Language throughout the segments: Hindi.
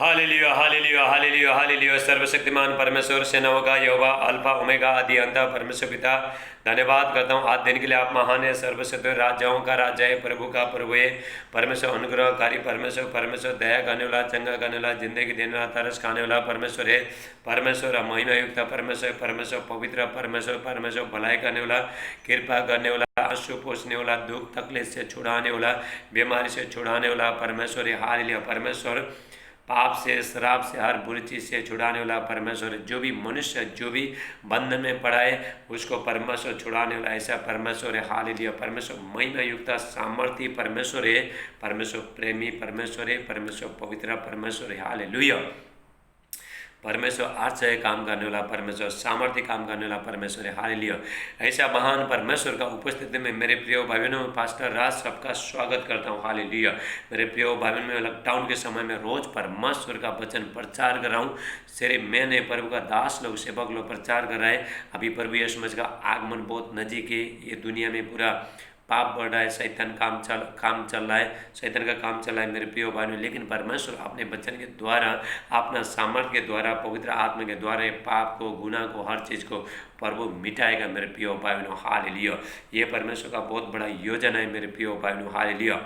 Hallelujah hallelujah hallelujah hallelujah. सर्वशक्तिमान परमेश्वर सेनाओं का यहोवा अल्फा ओमेगा आदि अंत परमेश्वर पिता, धन्यवाद करता हूँ आज दिन के लिए। आप महान है, सर्वशक्ति राजाओं का राजा है, प्रभु का प्रभु है। परमेश्वर अनुग्रहकारी परमेश्वर, परमेश्वर दया करने वाला, चंगा करने वाला, जिंदगी देने वाला, तरस खाने वाला परमेश्वर है। परमेश्वर महिमा युक्त परमेश्वर, परमेश्वर पवित्र परमेश्वर, परमेश्वर भलाई करने वाला, कृपा करने वाला, आंसू पोषने वाला, दुख तकलीफ से छुड़ाने वाला, बीमारी से छुड़ाने वाला परमेश्वर है। हालेलुया। परमेश्वर पाप से, शराब से, हर बुरी चीज़ से छुड़ाने वाला परमेश्वर है। जो भी मनुष्य जो भी बंधन में पड़ा है उसको परमेश्वर छुड़ाने वाला ऐसा परमेश्वर है। हालेलुया। परमेश्वर महिमा युक्त सामर्थ्य परमेश्वर है, परमेश्वर प्रेमी परमेश्वर है, परमेश्वर पवित्र परमेश्वर है। हालेलुया। परमेश्वर आश्चर्य काम करने वाला परमेश्वर, सामर्थ्य काम करने वाला परमेश्वर है। हालेलुया। ऐसा महान परमेश्वर का उपस्थिति में मेरे प्रिय भाई बहनों, पास्टर राज सबका स्वागत करता हूँ। हालेलुया। मेरे प्रिय भाई बहनों, में लॉकडाउन के समय में रोज परमेश्वर का वचन प्रचार कर रहा हूँ। सिर्फ मैंने प्रभु का दास लोग, सेवक लोग प्रचार कर रहा है। अभी प्रभु यीशु मसीह का आगमन बहुत नजीक है। ये दुनिया में पूरा पाप बढ़ रहा है, शैतान काम चल रहा है, शैतान का काम चल रहा है मेरे प्रिय भाइयों। लेकिन परमेश्वर अपने वचन के द्वारा, अपना सामर्थ्य के द्वारा, पवित्र आत्मा के द्वारा पाप को, गुनाह को, हर चीज़ को प्रभु मिटाएगा मेरे प्रिय भाइयों। हालेलुया। ये परमेश्वर का बहुत बड़ा योजना है मेरे प्रिय भाइयों। हालेलुया।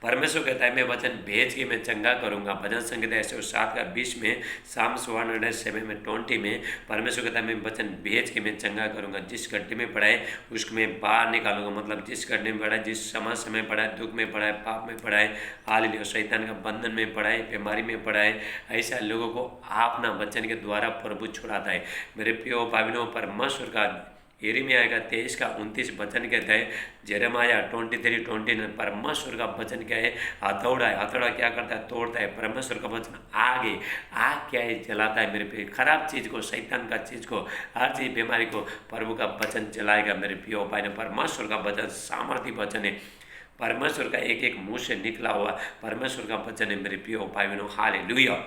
परमेश्वर कहता है मैं वचन भेज के मैं चंगा करूंगा। भजन संहिता 107:20 में, साम 107 में 20 में परमेश्वर कहता है मैं वचन भेज के मैं चंगा करूंगा। जिस गड्ढे में पड़ा है उसको मैं बाहर निकालूंगा। मतलब जिस गड्ढे में पड़ा है, जिस समस्या में पड़ा है, दुख में पड़ा है, पाप में पड़ा है, हालेलुया, शैतान का बंधन में पड़ा है, बीमारी में पड़ा है, ऐसा लोगों को अपना वचन के द्वारा प्रभु छुड़ाता है मेरे प्रिय भाइयों। परमेश्वर का यिर्मयाह का 23:29 वचन कहता है, जेरेमाया 23:29 परमेश्वर का वचन क्या है? हथौड़ा है। हथौड़ा क्या करता है? तोड़ता है। परमेश्वर का वचन आग क्या है? जलाता है मेरे पे। खराब चीज़ को, शैतान का चीज़ को, हर चीज़ बीमारी को प्रभु का वचन जलाएगा मेरे प्रिय भाई ने। परमेश्वर का वचन सामर्थ्य वचन है। परमेश्वर का एक एक मुँह से निकला हुआ परमेश्वर का वचन है मेरे प्रिय भाई बहनों। हालेलुया।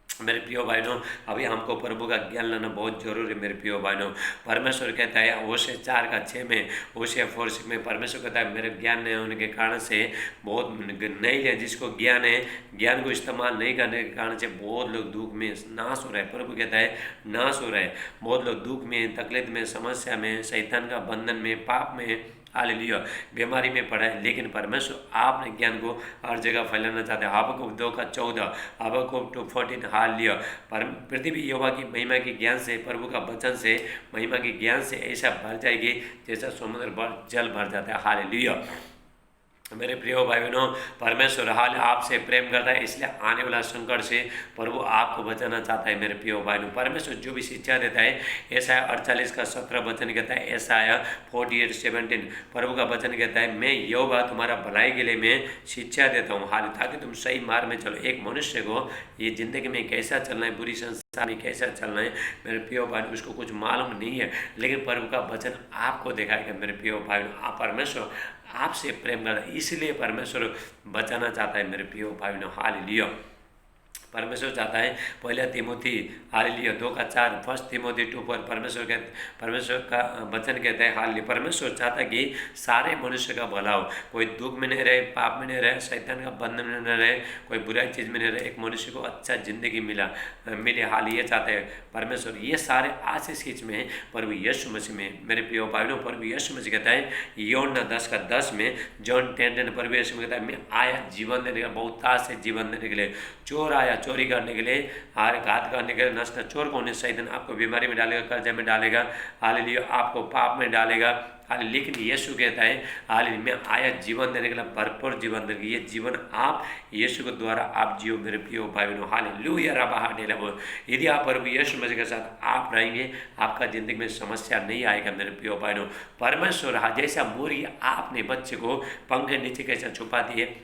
मेरे प्रिय भाइयों, अभी हमको प्रभु का ज्ञान लेना बहुत जरूरी है मेरे प्रिय भाइयों। परमेश्वर कहता है होशे 4:6 में, होशे 4:6 में परमेश्वर कहता है मेरे ज्ञान नहीं होने के कारण से बहुत नहीं है। जिसको ज्ञान है, ज्ञान को इस्तेमाल नहीं करने के कारण से बहुत लोग दुख में नाश हो रहे हैं। प्रभु कहता है नाश हो रहा है। बहुत लोग दुख में, तकलीफ में, समस्या में, शैतान का बंधन में, पाप में, हालेलुया, बीमारी में पड़ा है। लेकिन परमेश्वर आपने ज्ञान को हर जगह फैलाना चाहते हैं। Habakkuk 2:14, Habakkuk 2:14, hallelujah. पर पृथ्वी यहोवा की महिमा के ज्ञान से, प्रभु का वचन से, महिमा के ज्ञान से ऐसा भर जाएगी जैसा समुद्र जल भर जाता है। हालेलुया। मेरे प्रिय भाई बहनों, परमेश्वर हाल आपसे प्रेम करता है, इसलिए आने वाला संकट से प्रभु आपको बचाना चाहता है मेरे प्रिय भाई बहनों। परमेश्वर जो भी शिक्षा देता है, यशायाह 48:17 वचन कहता है, यशायाह 48:17 प्रभु का वचन कहता है मैं यहोवा तुम्हारा भलाई के लिए मैं शिक्षा देता हूँ, हाल ताकि तुम सही मार्ग में चलो। एक मनुष्य को ये जिंदगी में कैसा चलना है, बुरी संसार में कैसा चलना है मेरे प्रिय भाई, उसको कुछ मालूम नहीं है। लेकिन प्रभु का वचन आपको दिखाएगा मेरे प्रिय भाई। परमेश्वर आपसे प्रेम करता है, इसलिए परमेश्वर बचाना चाहता है मेरे प्रिय भाई बहनों। हालेलुया। परमेश्वर चाहता है, पहले तिमोथी, हालेलुया, 2:4, फर्स्ट तिमोथी 2 परमेश्वर का वचन कहता है, हालेलुया, परमेश्वर चाहता है कि सारे मनुष्य का भला हो। कोई दुख में नहीं रहे, पाप में नहीं रहे, शैतान का बंधन में नहीं रहे, कोई बुराई चीज़ में नहीं रहे, एक मनुष्य को अच्छा जिंदगी मिले। हाल ये चाहते हैं परमेश्वर। ये सारे आशीष किस में है? प्रभु यीशु मसीह में मेरे प्रिय भाइयों। प्रभु यीशु मसीह कहता है यूहन्ना 10:10 में, जॉन 10:10 प्रभु यीशु मसीह कहता है मैं आया जीवन देने का, बहुतायत से जीवन देने के लिए। चोर आया चोरी करने के लिए, घात करने के लिए, नष्ट। चोर कौन है? शैतान आपको बीमारी में डालेगा, कर्जे में डालेगा, हालेलुया, आपको पाप में डालेगा। लेकिन यीशु कहता है हालेलुया मैं आया जीवन देने के लिए, भरपूर जीवन देने के लिए। ये जीवन आप यीशु के द्वारा आप जियो मेरे प्रिय भाई बहनों। हालेलुया। यदि आप प्रभु यीशु मसीह के साथ आप रहेंगे, आपका जिंदगी में समस्या नहीं आएगा मेरे प्रिय भाई बहनों। परमेश्वर जैसा मोरी आपने बच्चे को पंख के नीचे कैसा छुपा दिए,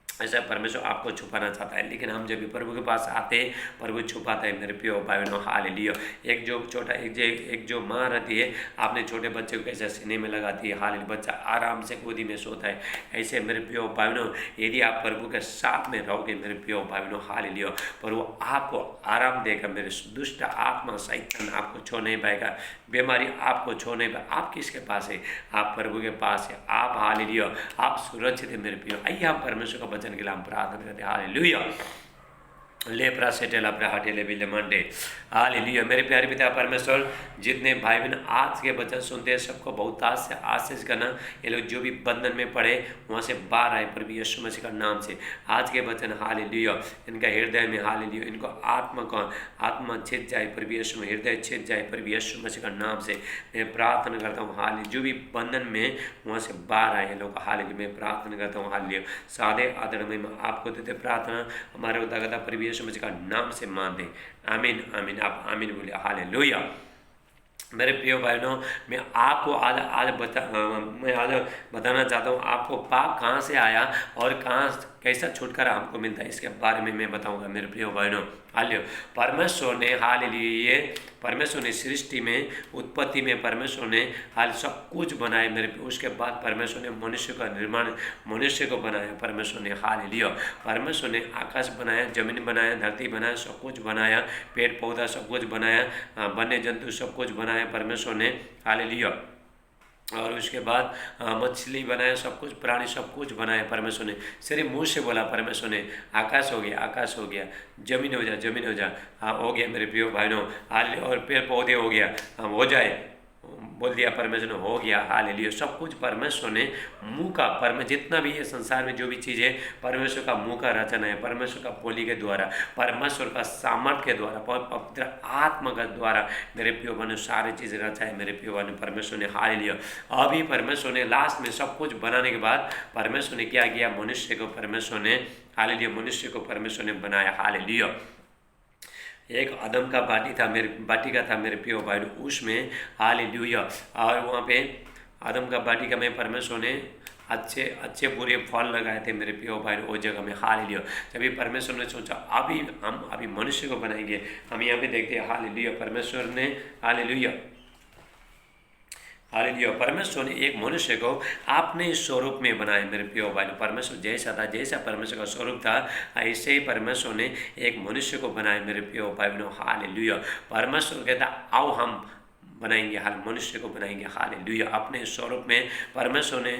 ऐसा परमेश्वर आपको छुपाना चाहता है। लेकिन हम जब भी प्रभु के पास आते हैं, प्रभु छुपाता है मेरे प्रिय भाई बहनों। हालेलुया। एक जो माँ रहती है, आपने छोटे बच्चे को कैसे सीने में लगाती है, हालेलुया, बच्चा आराम से गोदी में सोता है। ऐसे मेरे प्रिय भाई बहनों, यदि आप प्रभु के साथ में रहोगे मेरे प्रिय भाई बहनों, हालेलुया, प्रभु आपको आराम देगा। मेरे दुष्ट आत्मा शैतान आपको छो नहीं पाएगा, बीमारी आपको छो नहीं पाएगा। आप किसके पास है? आप प्रभु के पास है। आप हालेलुया, आप सुरक्षित है मेरे प्रिय। आइए हम परमेश्वर का वचन के लिए हम प्रार्थना करते हैं। हालेलुया। ले प्रासेटेला प्राहटेले बिले मंडे। हालेलुया। मेरे प्यारे पिता परमेश्वर, जितने भाई बहन आज के वचन सुनते हैं सबको बहुतायत से आशीष करना। ये लोग जो भी बंधन में पड़े वहाँ से बाहर आए प्रभु यीशु मसीह का नाम से। आज के वचन हालेलुया इनका हृदय में हालेलुया इनको आत्मा छिद जाए प्रभु यीशु में, हृदय छिद जाए प्रभु यीशु मसीह का नाम से मैं प्रार्थना करता हूँ। हालेलुया जो भी बंधन में वहाँ से बाहर आए लोग हालेलुया मैं प्रार्थना करता हूँ। हालेलुया सादे आदर में आपको देते प्रार्थना हमारे उदागता प्रभु यीशु मसीह का नाम से मान दे। आमीन आमीन। आप आमीन बोले हालेलुया। मेरे प्रिय भाइयों, मैं आपको आज बताना चाहता हूँ आपको पाप कहाँ से आया और कहाँ कैसा छुटकारा हमको मिलता है, इसके बारे में मैं बताऊंगा मेरे प्रिय भाइयों। हालेलुया। परमेश्वर ने हालेलुया परमेश्वर ने सृष्टि में उत्पत्ति में परमेश्वर ने हाल सब कुछ बनाया मेरे। उसके बाद परमेश्वर ने मनुष्य का निर्माण मनुष्य को बनाया परमेश्वर ने। हालेलुया परमेश्वर ने आकाश बनाया, जमीन बनाया, धरती बनाया, सब कुछ बनाया, पेड़ पौधा सब कुछ बनाया, वन्य जंतु सब कुछ बनाया परमेश्वर ने। हालेलुया। और उसके बाद मछली बनाया, सब कुछ प्राणी सब कुछ बनाया परमेश्वर ने। सिर्फ मुँह से बोला परमेश्वर ने आकाश हो गया, आकाश हो गया, जमीन हो जा, जमीन हो जा, हाँ हो गया मेरे प्रिय भाइयों। हाल और पेड़ पौधे हो गया, हाँ हो जाए बोल दिया परमेश्वर ने, हो गया। हालेलुया सब कुछ परमेश्वर ने मुँह का जितना भी ये संसार में जो भी चीज़ है परमेश्वर का मुँह का रचना है, परमेश्वर का बोली के द्वारा, परमेश्वर का सामर्थ्य के द्वारा, पवित्र आत्मा के द्वारा मेरे प्रिय बने सारी चीज़ें रचा है मेरे प्रिय बने परमेश्वर ने। हालेलुया अभी परमेश्वर ने लास्ट में सब कुछ बनाने के बाद परमेश्वर ने क्या किया, मनुष्य को परमेश्वर ने हालेलुया मनुष्य को परमेश्वर ने बनाया। हालेलुया एक आदम का बाटिका था मेरे प्रिय भाई, उसमें हालेलुया और वहाँ पे आदम का बाटिका में परमेश्वर ने अच्छे अच्छे बुरे फल लगाए थे मेरे प्रिय भाई उस जगह में। हालेलुया तभी परमेश्वर ने सोचा अभी मनुष्य को बनाएंगे। हम यहाँ पे देखते हैं हालेलुया परमेश्वर ने हालेलुया हालेलुया परमेश्वर ने एक मनुष्य को अपने स्वरूप में बनाया मेरे प्रिय भाई। परमेश्वर जैसा था, जैसा परमेश्वर का स्वरूप था ऐसे ही परमेश्वर ने एक मनुष्य को बनाया मेरे प्रिय भाई बहनों। हालेलुया परमेश्वर कहता आओ हम बनाएंगे, हाल मनुष्य को बनाएंगे। हालेलुया अपने स्वरूप में परमेश्वर ने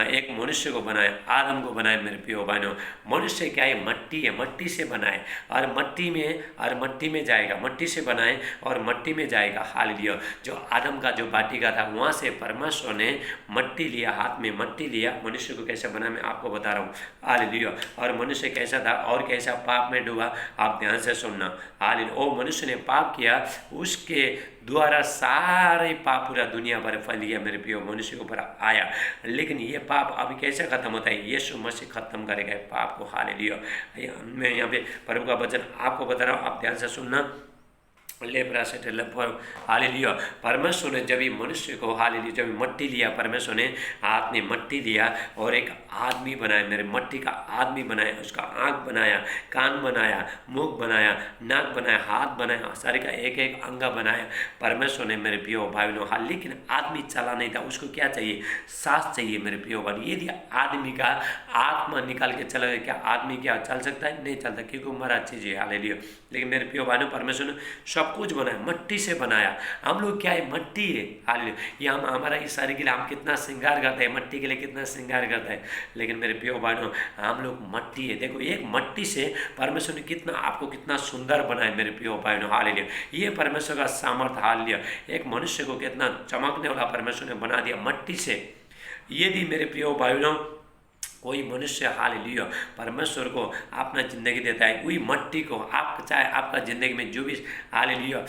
एक मनुष्य को बनाया, आदम को बनाया मेरे प्रिय भाइयों। मनुष्य क्या है, मट्टी है, मट्टी से बनाए और मट्टी में जाएगा, मट्टी से बनाए और मट्टी में जाएगा। हालेलुया जो आदम का जो बाटिका था वहाँ से परमेश्वर ने मट्टी लिया, हाथ में मट्टी लिया, मनुष्य को कैसे बनाया मैं आपको बता रहा हूँ। हालेलुया और मनुष्य कैसा था और कैसा पाप में डूबा आप ध्यान से सुनना। हालेलुया ओ मनुष्य ने पाप किया, उसके द्वारा सारे पाप पूरा दुनिया भर फैल गया मेरे प्रिय, मनुष्य के ऊपर आया। लेकिन ये पाप अभी कैसे खत्म होता है, यीशु मसीह खत्म करेगा पाप को। हालेलुया मैं यहाँ पे प्रभु का वचन आपको बता रहा हूँ, आप ध्यान से सुनना। हालेलुया परमेश्वर ने जब मनुष्य को हालेलुया जब मट्टी लिया, परमेश्वर ने हाथ में मट्टी लिया और एक आदमी बनाया मेरे, मट्टी का आदमी बनाया, उसका आँख बनाया, कान बनाया, मुख बनाया, नाक बनाया, हाथ बनाया, शरीर का एक एक अंग बनाया परमेश्वर ने मेरे प्रिय भाई बहनों। हाँ लेकिन आदमी चला नहीं था, उसको क्या चाहिए, सांस चाहिए मेरे प्रिय भाई। यदि आदमी का आत्मा निकाल के चला गया क्या आदमी क्या चल सकता है, नहीं चलता क्योंकि मरा चीज है। हालेलुया लेकिन मेरे प्रिय भाइयों परमेश्वर ने सब कुछ बनाया, मट्टी से बनाया। हम लोग क्या है, मट्टी है। हालेलुया ये हमारा इस शरीर के लिए हम कितना श्रृंगार करते हैं, मट्टी के लिए कितना श्रृंगार करता है, लेकिन मेरे प्रिय भाइयों हम लोग मट्टी है। देखो एक मट्टी से परमेश्वर ने कितना आपको कितना सुंदर बनाया मेरे प्रिय भाइयों। हालेलुया ये परमेश्वर का सामर्थ्य। हालेलुया एक मनुष्य को कितना चमकने वाला परमेश्वर ने बना दिया मट्टी से। यदि मेरे प्रिय भाइयों कोई मनुष्य हालेलुया परमेश्वर को अपना ज़िंदगी देता है, वही मट्टी को आप चाहे आपका ज़िंदगी में जो भी हालेलुया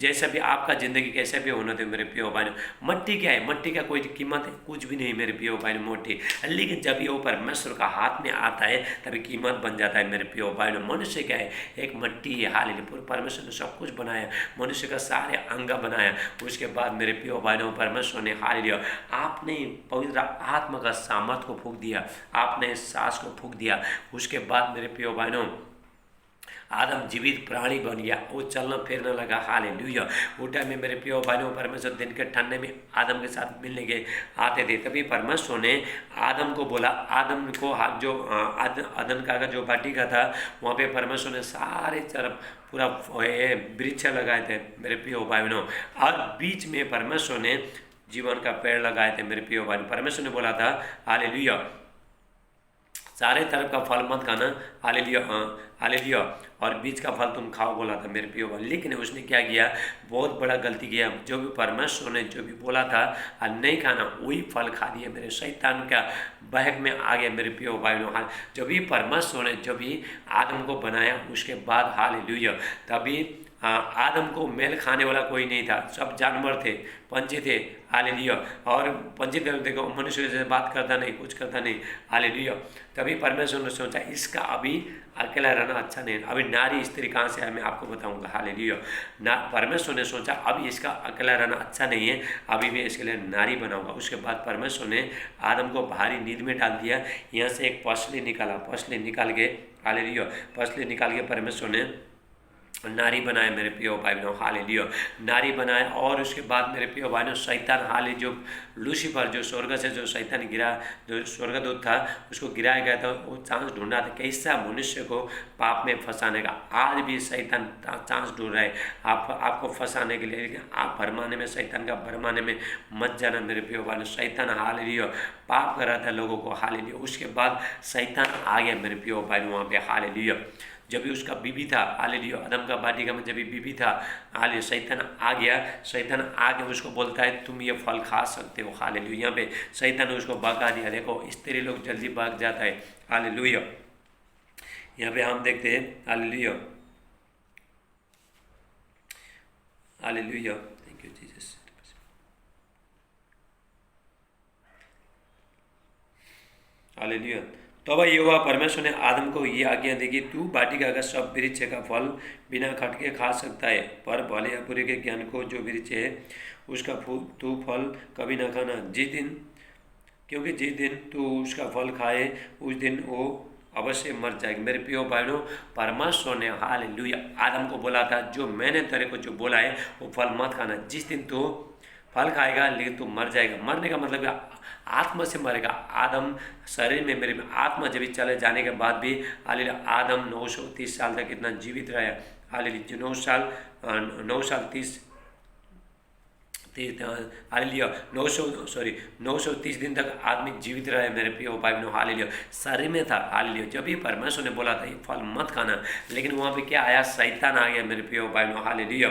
जैसा भी आपका ज़िंदगी कैसे भी होना थे मेरे प्रिय भाइयों। मट्टी क्या है, मट्टी का कोई कीमत है कुछ भी नहीं मेरे प्रिय भाइयों मोटी, लेकिन जब ये परमेश्वर का हाथ में आता है तभी कीमत बन जाता है मेरे प्रिय भाइयों। मनुष्य क्या है, एक मट्टी है। हालेलुया परमेश्वर ने सब कुछ बनाया, मनुष्य का सारे अंग बनाया। उसके बाद मेरे प्रिय भाइयों परमेश्वर ने हालेलुया आपने पवित्र आत्मा का सामर्थ को फूंक दिया, आपने सांस को फूंक दिया। उसके बाद मेरे प्रिय भाइयों आदम जीवित प्राणी बन गया, वो चलना फिरने लगा। हालेलुया वो टाइम में मेरे प्रिय भाइयों परमेश्वर दिन के ठंडे में आदम के साथ मिलने के आते थे, तभी परमेश्वर ने आदम को बोला, आदम को जो आदम का जो बाटिका था वहाँ पे परमेश्वर ने सारे तरफ पूरा वृक्ष लगाए थे मेरे प्रिय भाइयों, और बीच में परमेश्वर ने जीवन का पेड़ लगाए थे मेरे प्रिय भाई। परमेश्वर ने बोला था हालेलुया सारे तरफ का फल मत खाना, हालेलुया, हालेलुया, और बीज का फल तुम खाओ बोला था मेरे प्रियो भाई। लेकिन उसने क्या किया, बहुत बड़ा गलती किया। जो भी परमेश्वर ने जो भी बोला था नहीं खाना, वही फल खा दिया। मेरे शैतान का बहक में आ गया मेरे प्रियो भाई। जो भी परमेश्वर ने जो भी आदम को बनाया, उसके बाद हालेलुया, तभी आदम को मेल खाने वाला कोई नहीं था, सब जानवर थे, पंछी थे, हालेलुया। और पंछी देखो मनुष्य से बात करता नहीं, कुछ करता नहीं, हालेलुया। तभी परमेश्वर ने सोचा इसका अभी अकेला रहना अच्छा नहीं, अभी नारी स्त्री कहाँ से है मैं आपको बताऊंगा, हालेलुया। ना परमेश्वर ने सोचा अभी इसका अकेला रहना अच्छा नहीं है, अभी मैं इसके लिए नारी बनाऊंगा। उसके बाद परमेश्वर ने आदम को भारी नींद में डाल दिया। यहाँ से एक पसली निकाला, पसली निकाल के, हालेलुया, पसली निकाल के परमेश्वर ने नारी बनाए मेरे प्रियो भाई बहनों, हालेलुया, नारी बनाए। और उसके बाद मेरे प्रियो भाई बहनों शैतान, हाले जो लूसीफर, जो स्वर्ग से जो शैतान गिरा, जो स्वर्गदूत था, उसको गिराया गया था, वो चांस ढूंढ रहा था कैसा मनुष्य को पाप में फंसाने का। आज भी शैतान चांस ढूंढ रहा है आपको फंसाने के लिए, लेकिन आप भरमाने में, शैतान का भरमाने में मत जाना मेरे प्रियो भाई बहनों। शैतान हालेलुया पाप कर रहा था लोगों को, हालेलुया। उसके बाद शैतान आ गया मेरे प्रियो भाई वहाँ पे, हालेलुया। जब भी उसका बीबी था, हालेलुया, आदम का वाटिका में जब भी बीबी था, हालेलुया, शैतान आ गया। शैतान आके उसको बोलता है तुम ये फल खा सकते हो, हालेलुया। यहाँ पे शैतान ने उसको भगा दिया। देखो स्त्री लोग जल्दी भाग जाता है, हालेलुया। यहाँ पे हम देखते हैं, hallelujah, hallelujah, thank you Jesus, hallelujah. तब यहोवा परमेश्वर ने आदम को ये आज्ञा दी कि तू वाटिका का सब वृक्ष का फल बिना खटके खा सकता है, पर भले या बुरे के ज्ञान को जो वृक्ष है उसका तू फल कभी ना खाना, जिस दिन, क्योंकि जिस दिन तू उसका फल खाए उस दिन वो अवश्य मर जाएगी। मेरे प्रियो भाइयों, परमेश्वर ने हालेलुया आदम को बोला था जो मैंने तेरे को जो बोला है वो फल मत खाना, जिस दिन तू फल खाएगा लेकिन तू मर जाएगा। मरने का मतलब आत्मा से मरेगा। आदम शरीर में, मेरे आत्मा जब चले जाने के बाद भी हालेलुया आदम 930 साल तक इतना जीवित रहा, हालेलुया, 9 साल 30 हालेलुया 930 दिन तक आदमी जीवित रहे मेरे प्रिय भाई बहनों, हालेलुया। शरीर में था, हालेलुया। जब भी परमेश्वर ने बोला था ये फल मत खाना, लेकिन वहाँ पे क्या आया, शैतान आ गया मेरे प्रिय भाई बहनों, हालेलुया।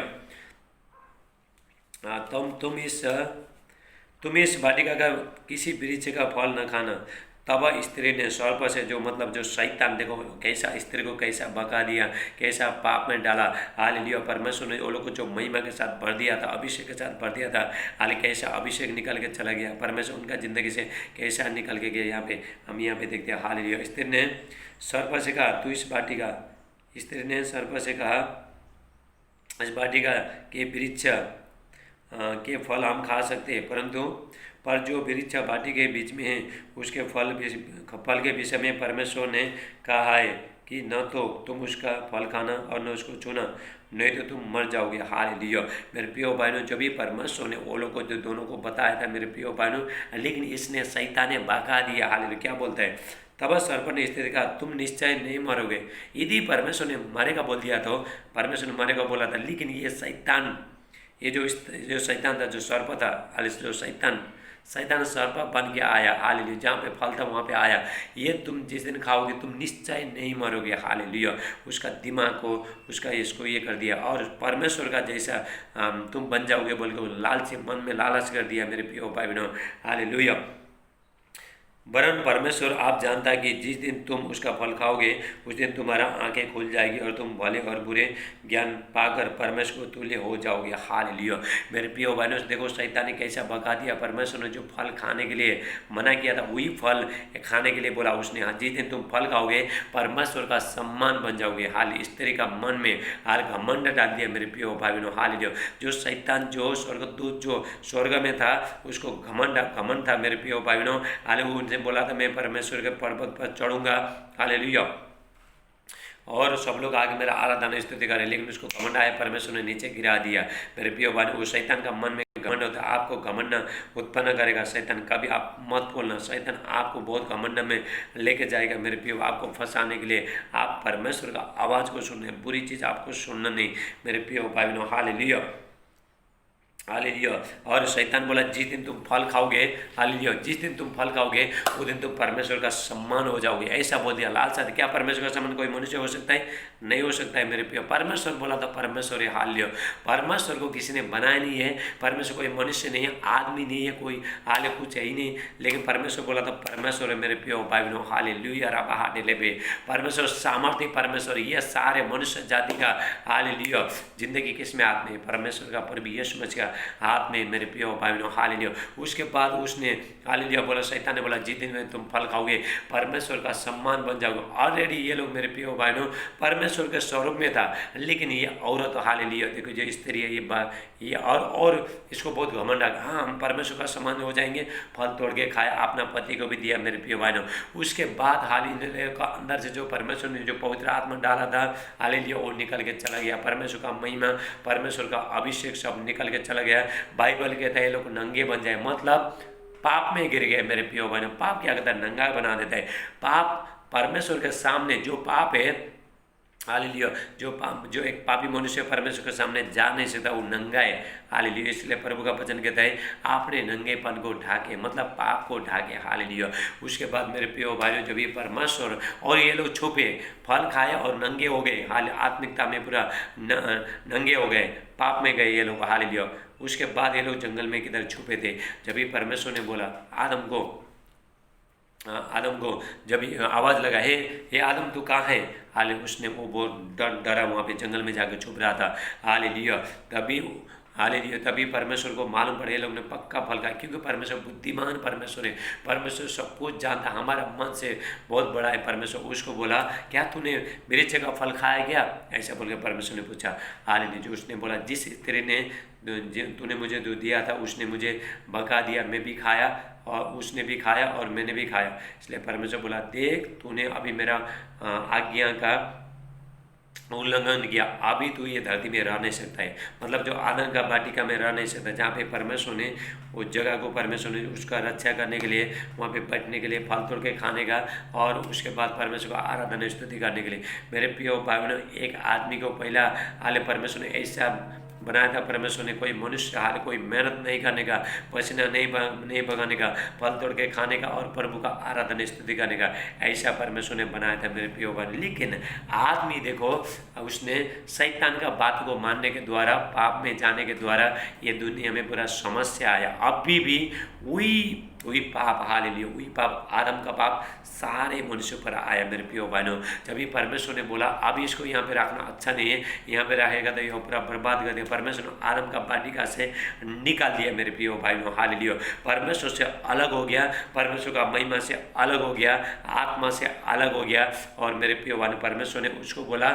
तुम इस वाटिका का किसी वृक्ष का फल न खाना। तब स्त्री ने सर्प से, जो मतलब जो शैतान, देखो कैसा स्त्री को कैसा बका दिया, कैसा पाप में डाला, हालेलुया। परमेश्वर ने वो लोग को जो महिमा के साथ भर दिया था, अभिषेक के साथ भर दिया था, हाल कैसा अभिषेक निकल के चला गया, परमेश्वर उनका ज़िंदगी से कैसा निकल के गया। यहाँ पे हम यहाँ पे देखते हैं, हालेलुया। स्त्री ने सर्प से कहा तू इस वाटिका, स्त्री ने सर्प से कहा इस वाटिका के वृक्ष के फल हम खा सकते हैं, परंतु पर जो वृक्ष वाटिका के बीच में है उसके फल के विषय में परमेश्वर ने कहा है कि न तो तुम उसका फल खाना और न उसको छूना, नहीं तो तुम मर जाओगे, हालेलुया। मेरे प्रियो भाइयों, जब भी परमेश्वर ने वो लोग को, जो दोनों को बताया था मेरे प्रियो भाइयों, लेकिन इसने शैतान ने भगा दिया, हालेलुया। क्या बोलता है, तब सर्प ने स्त्री कहा तुम निश्चय नहीं मरोगे। यदि परमेश्वर ने मरेगा बोल दिया तो परमेश्वर ने मरेगा बोला था, लेकिन ये शैतान, ये जो शैतान था, जो सर्प था, जो शैतान सर्प बन के आया, हालेलुया। जहाँ पे फल था वहाँ पे आया, ये तुम जिस दिन खाओगे तुम निश्चय नहीं मरोगे, हालेलुया। उसका दिमाग को, उसका इसको ये कर दिया, और परमेश्वर का जैसा तुम बन जाओगे बोल के लालची मन में लालच कर दिया मेरे प्रिय भाई बहनों, हालेलुया। वरन परमेश्वर आप जानता है कि जिस दिन तुम उसका फल खाओगे उस दिन तुम्हारा आंखें खुल जाएगी और तुम भले और बुरे ज्ञान पाकर परमेश्वर को तुल्य हो जाओगे, हालेलुया। मेरे प्रिय बहनों, देखो शैतान ने कैसा भगा दिया। परमेश्वर ने जो फल खाने के लिए मना किया था वही फल खाने के लिए बोला उसने। हाँ, जिस दिन तुम फल खाओगे परमेश्वर का सम्मान बन जाओगे, हाल स्त्री का मन में हाल घमंड डाल दिया मेरे प्रिय भाई बहनों, हालेलुया। जो शैतान, जो स्वर्गदूत जो स्वर्ग में था, उसको घमंड था मेरे प्रिय भाई बहनों, हाल उनसे बोला था मैं परमेश्वर के पर्वत पर चढ़ूंगा, हालेलुया, और सब लोग आगे मेरा आराधना स्तुति करें, लेकिन उसको घमंड आया, परमेश्वर ने नीचे गिरा दिया मेरे प्रिय भाई। वो शैतान का मन में घमंड होता है, आपको घमंड उत्पन्न करेगा शैतान, कभी आप मत बोलना। शैतान आपको बहुत घमंड में लेके जाएगा मेरे प्रिय, आपको फंसाने के लिए। आप परमेश्वर का आवाज़ को सुनने, बुरी चीज़ आपको सुनना नहीं मेरे प्रिय भाई बहनों, हालेलुया। हालेलुया। और शैतान बोला जिस दिन तुम फल खाओगे, हालेलुया, जिस दिन तुम फल खाओगे उस दिन तुम परमेश्वर का सम्मान हो जाओगे, ऐसा बोल दिया। लाल साथ क्या परमेश्वर का सम्मान कोई मनुष्य हो सकता है? नहीं हो सकता है मेरे प्रिय। परमेश्वर बोला था परमेश्वर है, हालेलुया। परमेश्वर को किसी ने बनाया नहीं है, परमेश्वर कोई मनुष्य नहीं है, आदमी नहीं है, कोई हाले कुछ है ही नहीं, लेकिन परमेश्वर बोला था परमेश्वर है मेरे प्रिय भाई बहनों, हालेलुया। रबा हाटे लेबे, परमेश्वर सामर्थ्य परमेश्वर, ये सारे मनुष्य जाति का हालेलुया जिंदगी किसमें हाथ में? परमेश्वर का, प्रभु यीशु मसीह का हाथ में मेरे प्रिय भाई बहनों, हालेलुया। उसके बाद उसने हालेलुया बोला, शैतान ने बोला जिस दिन में तुम फल खाओगे परमेश्वर का सम्मान बन जाओगे। ऑलरेडी ये लोग मेरे प्रिय भाई बहनों परमेश्वर के स्वरूप में था, लेकिन ये औरत हालेलुया, देखो जो स्त्री है ये और इसको बहुत घमंड आ, हाँ हम परमेश्वर का सम्मान हो जाएंगे, फल तोड़ के खाया, अपना पति को भी दिया मेरे प्रिय भाई बहनों। उसके बाद हालेलुया का अंदर से जो परमेश्वर ने जो पवित्र आत्मा डाला था हालेलुया वो निकल के चला गया, परमेश्वर का महिमा, परमेश्वर का अभिषेक सब निकल के चला गया। बाइबल कहता है ये लोग नंगे बन जाए, मतलब पाप में गिर गए मेरे प्रियो बहनों। पाप क्या करता है? नंगा बना देता है। पाप परमेश्वर के सामने जो पाप है हालेलुया, जो एक पापी मनुष्य परमेश्वर के सामने जा नहीं सकता, वो नंगा है, हालेलुया। इसलिए प्रभु का वचन कहता है आपने नंगेपन को ढाके, मतलब पाप को ढाके, हालेलुया। उसके बाद मेरे प्रिय भाइयों जब ये परमेश्वर और ये लोग छुपे, फल खाए और नंगे हो गए, हाल आत्मिकता में पूरा नंगे हो गए, पाप में गए ये लोग, हालेलुया। उसके बाद ये लोग जंगल में किधर छुपे थे, जब ये परमेश्वर ने बोला आदम को जब आवाज़ लगा, हे आदम तू कहाँ है, हाले उसने वो बहुत डरा, वहाँ पे जंगल में जाकर छुप रहा था, हालेलुया। तभी परमेश्वर को मालूम पड़े ये लोग ने पक्का फल खाया, क्योंकि परमेश्वर बुद्धिमान परमेश्वर है, परमेश्वर सब कुछ जानता, हमारा मन से बहुत बड़ा है परमेश्वर। उसको बोला क्या तूने वृक्ष का फल खाया क्या, ऐसा बोल के परमेश्वर ने पूछा, हालेलुया। जो उसने बोला जिस स्त्री ने तूने मुझे दूध दिया था उसने मुझे बका दिया, मैं भी खाया और उसने भी खाया और मैंने भी खाया। इसलिए परमेश्वर बोला देख तूने अभी मेरा आज्ञा का उल्लंघन किया, अभी तो ये धरती में रह नहीं सकता है, मतलब जो आदम का वाटिका में रह नहीं सकता, जहाँ पे परमेश्वर ने उस जगह को परमेश्वर ने उसका रक्षा करने के लिए, वहाँ पे बैठने के लिए, फल तोड़ के खाने का और उसके बाद परमेश्वर का आराधना स्तुति करने के लिए। मेरे प्रिय भाई बहनों एक आदमी को पहला हाले परमेश्वर ने ऐसा बनाया था, परमेश्वर ने कोई मनुष्य हाल कोई मेहनत नहीं करने का, पसीना नहीं भगाने का, फल तोड़ के खाने का और प्रभु का आराधना स्तुति करने का, ऐसा परमेश्वर ने बनाया था मेरे प्रिय भाई। लेकिन आदमी देखो उसने शैतान का बात को मानने के द्वारा, पाप में जाने के द्वारा ये दुनिया में पूरा समस्या आया। अभी भी वही पाप, हालेलुया, वही पाप, आदम का पाप सारे मनुष्यों पर आया मेरे प्रिय भाइयों। जब परमेश्वर ने बोला अब इसको यहाँ पे रखना अच्छा नहीं है, यहाँ पे रहेगा तो यह पूरा बर्बाद कर देगा, परमेश्वर ने आदम का वाटिका से निकाल दिया मेरे प्रिय भाइयों, हालेलुया। परमेश्वर से अलग हो गया, परमेश्वर का महिमा से अलग हो गया, आत्मा से अलग हो गया। और मेरे प्रिय भाइयों परमेश्वर ने उसको बोला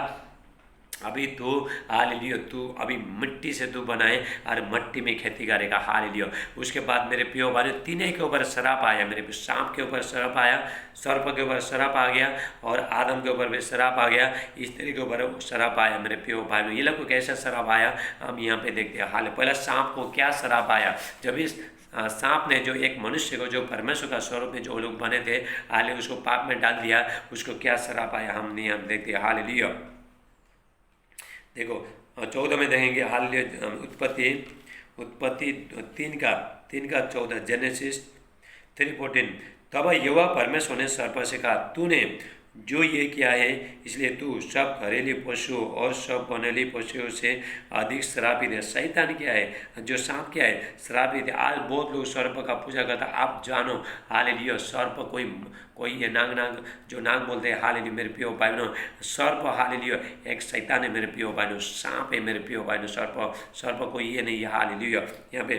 अभी तू हालेलुया, तू अभी मिट्टी से तू बनाए और मिट्टी में खेती करेगा, हालेलुया। उसके बाद मेरे प्रिय भाई तीनों के ऊपर श्राप आया, मेरे सांप के ऊपर श्राप आया, सर्प के ऊपर श्राप आ गया और आदम के ऊपर भी श्राप आ गया, स्त्री के ऊपर श्राप आया मेरे प्रिय भाई। ये लोग को कैसा श्राप आया हम यहाँ पे देखते हैं। हाल पहले सांप को क्या श्राप आया, जब इस सांप ने जो एक मनुष्य को जो परमेश्वर का स्वरूप में जो लोग बने थे हाले उसको पाप में डाल दिया, उसको क्या श्राप आया हम देखते हैं, हालेलुया। देखो 14 में देखेंगे, हालेलुया। उत्पत्ति 3:14, जेनेसिस 3:14। तब यहोवा परमेश्वर ने सर्प से कहा तूने जो ये किया है इसलिए तू सब घरेलू पशु और सब वनस्पति पशुओं से अधिक श्रापित है। शैतान क्या है, जो सांप क्या है, श्रापित है। आज बहुत लोग सर्प का पूजा करता है, आप जानो हालेलुया। सर्प कोई ये नाग जो नाग बोलते हैं, हालेलुया मेरे प्रिय भाई बहनों। सर्प हालेलुया एक शैतान है मेरे प्रिय भाई बहनों, सांप है मेरे प्रिय भाई बहनों। सर्प कोई ये नहीं है, हालेलुया। यहाँ पे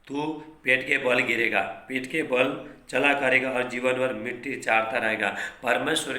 तू पेट के बल गिरेगा, पेट के बल चला करेगा और जीवन भर मिट्टी चाटता रहेगा। परमेश्वर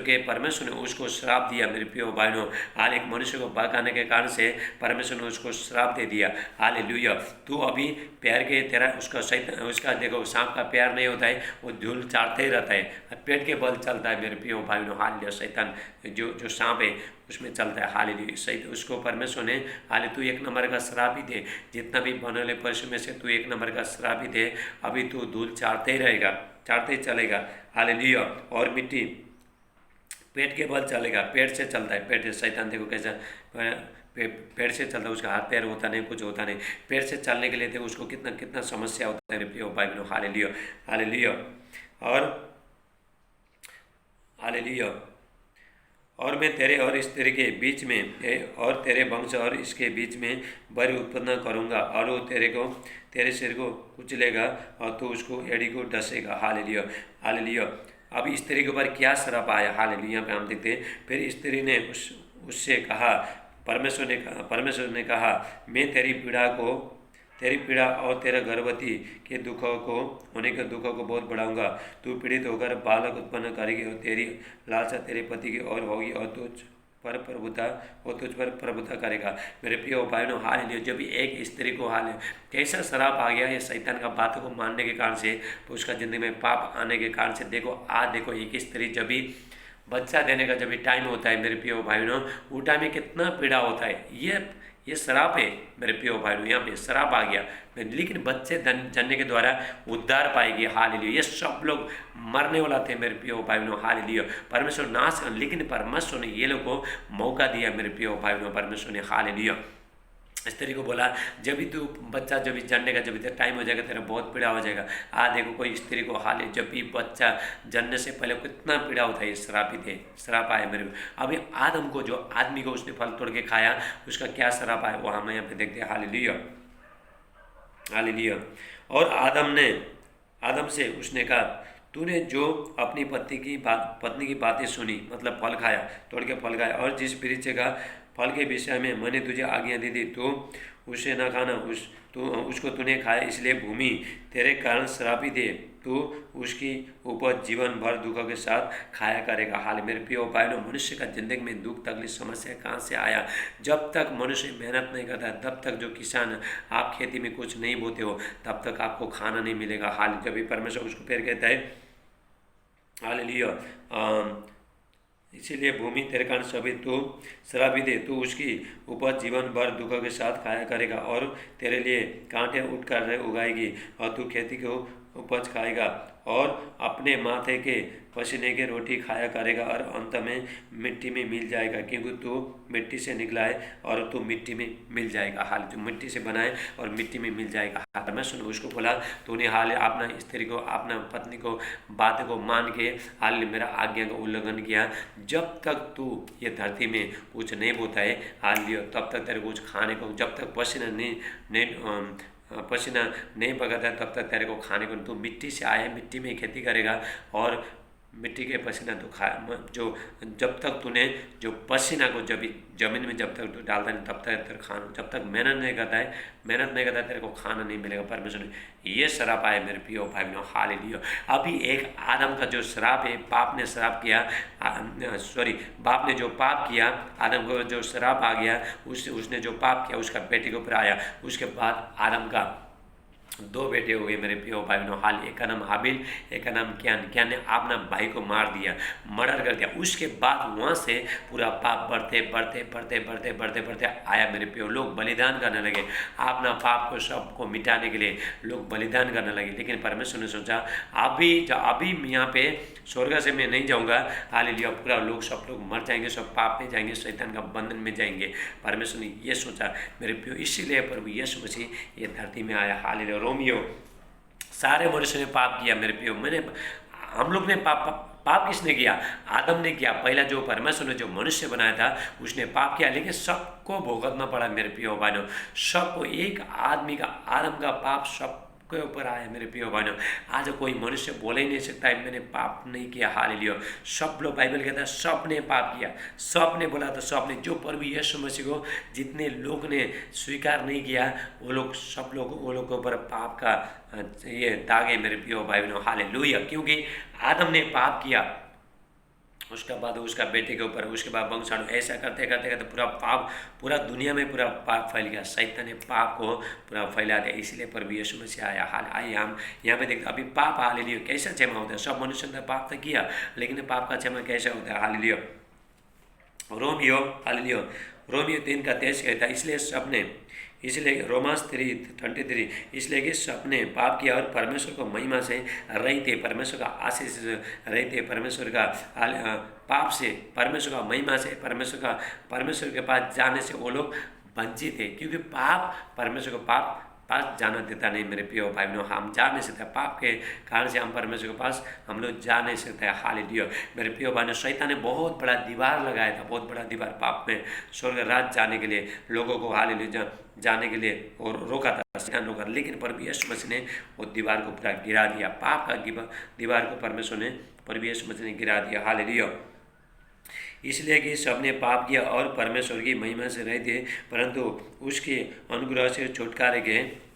ने उसको श्राप दिया मेरे प्रिय भाइयों। हाल एक मनुष्य को बहकाने के कारण से परमेश्वर ने उसको श्राप दे दिया, हालेलुया। तू अभी पैर के तेरा उसका देखो सांप का पैर नहीं होता है, वो धूल चाटते ही रहता है, पेट के बल चलता है मेरे प्रिय भाइयों, हालेलुया। शैतान जो सांप है उसमें चलता है, हालेलुया। सही उसको परमेश्वर ने हाले तू एक नंबर का श्रापित है, जितना भी बनले पशु में से तू एक नंबर का श्रापित है, अभी तू धूल चाटते ही रहेगा, चाटते ही चलेगा, हालेलुया। और मिट्टी पेट के बल चलेगा, पेट से चलता है, पेट से शैतान देखो कैसा पेट से चलता है, उसका हाथ पैर होता नहीं, कुछ होता नहीं, पेट से चलने के लिए देखो उसको कितना कितना समस्या होता है प्रिय भाई बहनों। Hallelujah hallelujah. और हालेलुया। और मैं तेरे और स्त्री के बीच में और तेरे वंश और इसके बीच में बैर उत्पन्न करूँगा, और वो तेरे सिर को कुचलेगा और तू उसको एड़ी को डसेगा। Hallelujah hallelujah. अब स्त्री के ऊपर क्या श्राप आया, हालेलुया। यहाँ पे हम देखते हैं, फिर स्त्री ने उससे कहा, परमेश्वर ने कहा, मैं तेरी पीड़ा और तेरे गर्भवती के दुखों को होने के दुखों को बहुत बढ़ाऊंगा। तू पीड़ित होकर बालक उत्पन्न करेगी और तेरी लालसा तेरे पति की ओर होगी और तुझ पर प्रभुता करेगा। मेरे प्रिय भाइयों, हालेलुया। जब एक स्त्री को कैसा शराब आ गया, ये शैतान का बातों को मानने के कारण से, तो उसका जिंदगी में पाप आने के कारण से। देखो एक स्त्री जब भी बच्चा देने का जब भी टाइम होता है मेरे प्रिय भाइयों, वो टाइम में कितना पीड़ा होता है। ये शराब है मेरे प्रिय भाइयों, यहाँ पे शराब आ गया, लेकिन बच्चे जन्ने के द्वारा उद्धार पाएगी। हालेलुया। ये सब लोग मरने वाला थे मेरे प्रिय भाइयों। हालेलुया। परमेश्वर नाश कर, लेकिन परमेश्वर ने ये लोग को मौका दिया मेरे प्रिय भाइयों, परमेश्वर ने। हालेलुया। स्त्री को बोला, जब भी तू बच्चा जब भी जनने का जब भी टाइम हो जाएगा, तेरा बहुत पीड़ा हो जाएगा। देखो कोई स्त्री को जब भी बच्चा जनने से पहले कितना पीड़ा होता है, श्राप आया मेरे। अभी आदमी को उसने फल तोड़ के खाया, उसका क्या श्राप आया वो हम यहाँ पे देखते हैं। Hallelujah hallelujah. और आदम से उसने कहा, तूने जो अपनी पत्नी की बातें सुनी, मतलब फल खाया, तोड़ के फल खाया, और जिस वृक्ष का फल के विषय में मैंने तुझे आज्ञा दी थी, तो उसे न खाना, उसको तूने खाया, इसलिए भूमि तेरे कारण श्रापित है, तो उसकी उपज जीवन भर दुखों के साथ खाया करेगा। हाल मेरे प्रिय भाइयों, मनुष्य का जिंदगी में दुख तकलीफ समस्या कहाँ से आया? जब तक मनुष्य मेहनत नहीं करता, तब तक जो किसान आप खेती में कुछ नहीं बोते हो, तब तक आपको खाना नहीं मिलेगा। हाल जब भी परमेश्वर उसको फिर कहता है, हालेलुया, इसीलिए भूमि तेरे कारण सभी तो श्रापित है, तो उसकी उपज जीवन भर दुखों के साथ खाया करेगा, और तेरे लिए कांटे उठकर उगाएगी, और तू खेती को उपज खाएगा, और अपने माथे के पसीने की रोटी खाया करेगा, और अंत में मिट्टी में मिल जाएगा, क्योंकि तू मिट्टी से निकला है और तू मिट्टी में मिल जाएगा। हाल तू मिट्टी से बना है और मिट्टी में मिल जाएगा। हाल मैं सुनो, उसको बोला, तूने हाल अपना स्त्री को, अपना पत्नी को बात को मान के हाल मेरा आज्ञा का उल्लंघन किया। जब तक तू ये धरती में कुछ नहीं बोता है हाल लियो, तब तक तेरे कुछ खाने को, जब तक पसीना नहीं बगाता, तब तक तेरे को खाने को, तू मिट्टी से आया, मिट्टी में खेती करेगा, और मिट्टी के पसीना तो जो जब तक तूने जो पसीना को जब जमीन में जब तक तू डालता नहीं, तब तक तेरे खाना, जब तक मेहनत नहीं करता है तेरे को खाना नहीं मिलेगा। परमेश्वर ने ये श्राप आए मेरे प्रिय भाई बहनों। हालेलुया। अभी एक आदम का जो श्राप है, बाप ने जो पाप किया, आदम को जो श्राप आ गया, उसने जो पाप किया उसका बेटे के ऊपर आया। उसके बाद आदम का 2 बेटे हो गए मेरे प्रिय भाई बहनों। हाल एक का नाम हाबिल, एक का नाम क्यान ने अपना भाई को मार दिया, मर्डर कर दिया। उसके बाद वहाँ से पूरा पाप बढ़ते आया मेरे प्रिय। लोग बलिदान करने लगे, अपना पाप को सबको मिटाने के लिए लोग बलिदान करने लगे। लेकिन परमेश्वर ने सोचा, अभी यहाँ पे स्वर्ग से मैं नहीं जाऊँगा। हालेलुया। पूरा सब लोग मर जाएंगे, सब पाप में जाएंगे, शैतान का बंधन में जाएंगे। परमेश्वर ने ये सोचा मेरे प्रिय, इसीलिए प्रभु यीशु मसीह ये धरती में आया। हालेलुया। रोमियो, सारे मनुष्य ने पाप किया मेरे प्रिय। हम लोग ने पाप किसने किया? आदम ने किया। पहला जो परमेश्वर ने जो मनुष्य बनाया था उसने पाप किया, लेकिन सबको भुगतना पड़ा मेरे प्रिय भाइयों। सबको, एक आदमी का, आदम का पाप सब के ऊपर आया मेरे प्रिय भाइयों। आज कोई मनुष्य बोल ही नहीं सकता है मैंने पाप नहीं किया। हालेलुया। सब लोग, बाइबल कहता है सब ने पाप किया, सब ने बोला तो सब ने, जो प्रभु यीशु मसीह को जितने लोग ने स्वीकार नहीं किया, वो लोग के ऊपर पाप का ये दाग है मेरे प्रिय भाई बहनों। हालेलुया। क्योंकि आदम ने पाप किया, उसका बाद उसका बेटे के ऊपर, उसके बाद वंशाणु, ऐसा करते करते पूरा पाप, पूरा दुनिया में पूरा पाप फैल गया। शैतान ने पाप को पूरा फैला दिया, इसलिए प्रभु यीशु मसीह आया। आइए हम यहाँ पे देखते अभी पाप, हालेलुया, कैसा क्षमा होता है। सब मनुष्य ने पाप तो किया, लेकिन पाप का क्षमा कैसा होता है? हालेलुया। रोमियो, हालेलुया, रोमियो 3:23 कहता है, इसलिए सबने इसलिए रोमांस 3:23, इसलिए कि सबने पाप किया और परमेश्वर को महिमा से रहित थे, परमेश्वर का आशीष से रहित थे, परमेश्वर का पाप से, परमेश्वर का महिमा से, परमेश्वर के पास जाने से वो लोग वंचित थे, क्योंकि पाप परमेश्वर को पास जाना देता नहीं। मेरे प्रिय भाई बहनों, हम जा नहीं सकते, पाप के कारण से हम परमेश्वर के पास हम लोग जा नहीं सकते। हालेलुया। मेरे प्रिय भाई, शैतान ने बहुत बड़ा दीवार लगाया था, बहुत बड़ा दीवार पाप में स्वर्ग राज जाने के लिए, लोगों को हालेलुया जाने के लिए और रोका था, शैतान रोका, लेकिन प्रभु यीशु मसीह ने वो दीवार को पूरा गिरा दिया। पाप का दीवार को परमेश्वर ने, प्रभु यीशु मसीह ने गिरा दिया। हालेलुया। इसलिए कि सबने पाप किया और परमेश्वर की महिमा से रहे थे, परंतु उसके अनुग्रह से छुटकारे के,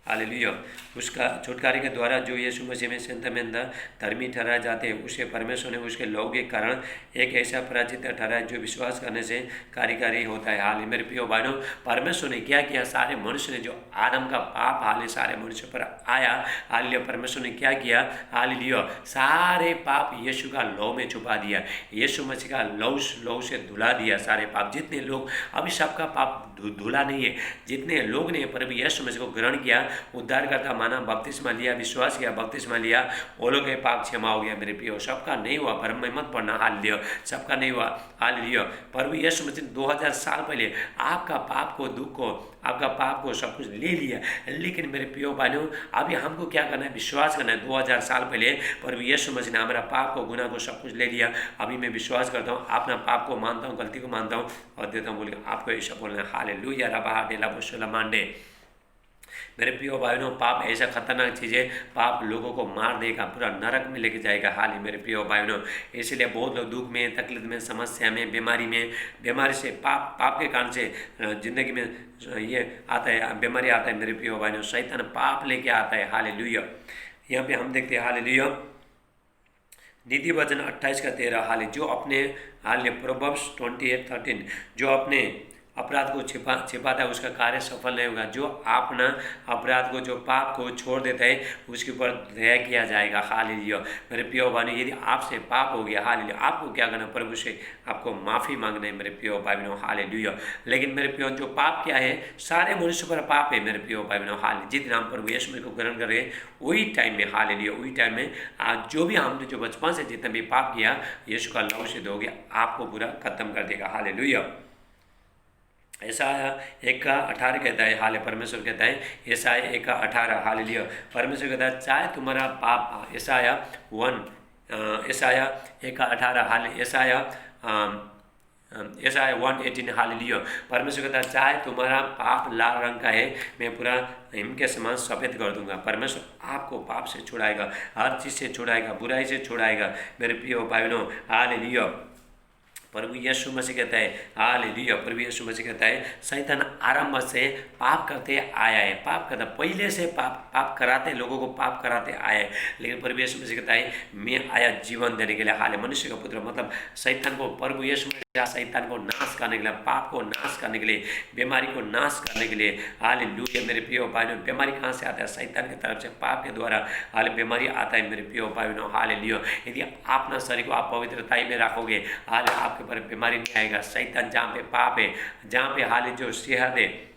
हालेलुया, उसका छुटकारे के द्वारा जो यीशु मसीह में संतमेंद धर्मी ठहराए जाते हैं, उसे परमेश्वर ने उसके लहू के कारण एक ऐसा पराजित ठहराया जो विश्वास करने से कार्यकारी होता है। हाल मेरे प्रिय भाइयों, परमेश्वर ने क्या किया, सारे मनुष्य ने जो आदम का पाप हाल सारे मनुष्य पर आया, हालेलुया, परमेश्वर ने क्या किया, हालेलुया, सारे पाप यीशु का लहू में छुपा दिया, यीशु मसीह का लहू से धुला दिया सारे पाप। जितने लोग, अभी सबका पाप धुला नहीं है, जितने लोग ने प्रभु यीशु मसीह को ग्रहण किया, उद्धार करता माना, बपतिस्मा लिया, विश्वास किया, बपतिस्मा लिया, वो लोग के पाप क्षमा हो गया। मेरे प्रियो, सबका नहीं हुआ, भ्रम में मत पड़ना, हालेलुया, सबका नहीं हुआ, हालेलुया। प्रभु यीशु मसीह 2000 साल पहले आपका पाप को, दुख को, आपका पाप को सब कुछ ले लिया, लेकिन मेरे प्रियो भाइयों, अभी हमको क्या करना है, विश्वास करना है। 2000 साल पहले प्रभु यीशु मसीह ने हमारा पाप को, गुनाह को सब कुछ ले लिया। अभी मैं विश्वास करता हूँ, अपना पाप को मानता हूँ, गलती को मानता हूँ और देता हूँ, बोल आपको ऐसा बोलना है, हालेलुया, रबा डेला बशोला मांडे। मेरे प्रियो भाइयों, पाप ऐसा खतरनाक चीज़ है, पाप लोगों को मार देगा, पूरा नरक में लेके जाएगा। हाल ही मेरे प्रियो भाइयों, इसलिए बहुत लोग दुख में, तकलीफ में, समस्या में, बीमारी से, पाप के कारण से जिंदगी में ये आता है, बीमारी आता है। मेरे प्रियो भाइयों, शैतान पाप लेके आता है। हालेलुया। यहाँ पे हम देखते हैं, हालेलुया, नीति वचन 28:13, हाल जो अपने, हाल प्रोवर्ब्स 28:13, जो अपने अपराध को छिपाता है उसका कार्य सफल नहीं होगा। जो अपना अपराध को, जो पाप को छोड़ देता है उसके ऊपर दया किया जाएगा। हालेलुया। मेरे प्रियो भाइयों, यदि आपसे पाप हो गया, हालेलुया, आपको क्या करना, प्रभु से आपको माफ़ी मांगना है। मेरे प्रियो भाइयों, हालेलुया। लेकिन मेरे प्रियो, जो पाप क्या है, सारे मनुष्य पर पाप है। मेरे प्रियो भाइयों, हाल जिस दिन हम प्रभु यीशु को ग्रहण करें वही टाइम में, हालेलुया, वही टाइम में आज जो भी हमने जो बचपन से जितना भी पाप किया, यीशु का लहू से धोगे, आपको पूरा खत्म कर देगा। हालेलुया। यशायाह 1:18 कहता है, हाल परमेश्वर कहता है, यशायाह 1:18, हालेलुया, परमेश्वर कहता है, चाहे तुम्हारा पाप, यशायाह 1:18, हाल यशायाह 1:18, हालेलुया, परमेश्वर कहता है, चाहे तुम्हारा पाप लाल रंग का है, मैं पूरा हिम के समान सफ़ेद कर दूंगा। परमेश्वर आपको पाप से छुड़ाएगा, हर चीज़ से छुड़ाएगा, बुराई से छुड़ाएगा। मेरे प्रिय भाइयों, हालेलुया, प्रभु यीशु मसीह कहता है, हालेलुया, प्रभु यीशु मसीह कहता है, शैतान आरंभ से पाप करते आया है, पाप करता पहले से पाप कराते, लोगों को पाप कराते आया है, लेकिन प्रभु यीशु मसीह कहता है, मैं आया जीवन देने के लिए। हाल मनुष्य का पुत्र, मतलब शैतान को, प्रभु यीशु मसीह शैतान को नाश करने के लिए, पाप को नाश करने के लिए, बीमारी को नाश करने के लिए। हालेलुया। मेरे प्रिय भाइयों, बीमारी कहाँ से आता है, शैतान की तरफ से, पाप के द्वारा हाल बीमारी आता है। मेरे प्रिय भाइयों, हालेलुया, यदि आप अपना शरीर को आप पवित्रताई में रखोगे, हाल आपके पर बीमारी नहीं आएगा। शैतान जहाँ पे पाप है, जहाँ पे हाल जो सेहत है,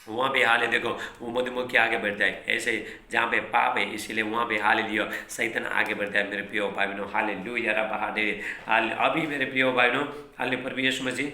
वहाँ पे हाल देखो, वो मधुमक्खी आगे बढ़ता है, ऐसे जहाँ पे पाप है इसीलिए वहाँ पे हाल लियो शैतान आगे बढ़ता है। मेरे प्रिय भाइयों, हालेलुया, रबा हाल अभी मेरे प्रिय भाइयों, हाल प्रभु यीशु मसीह,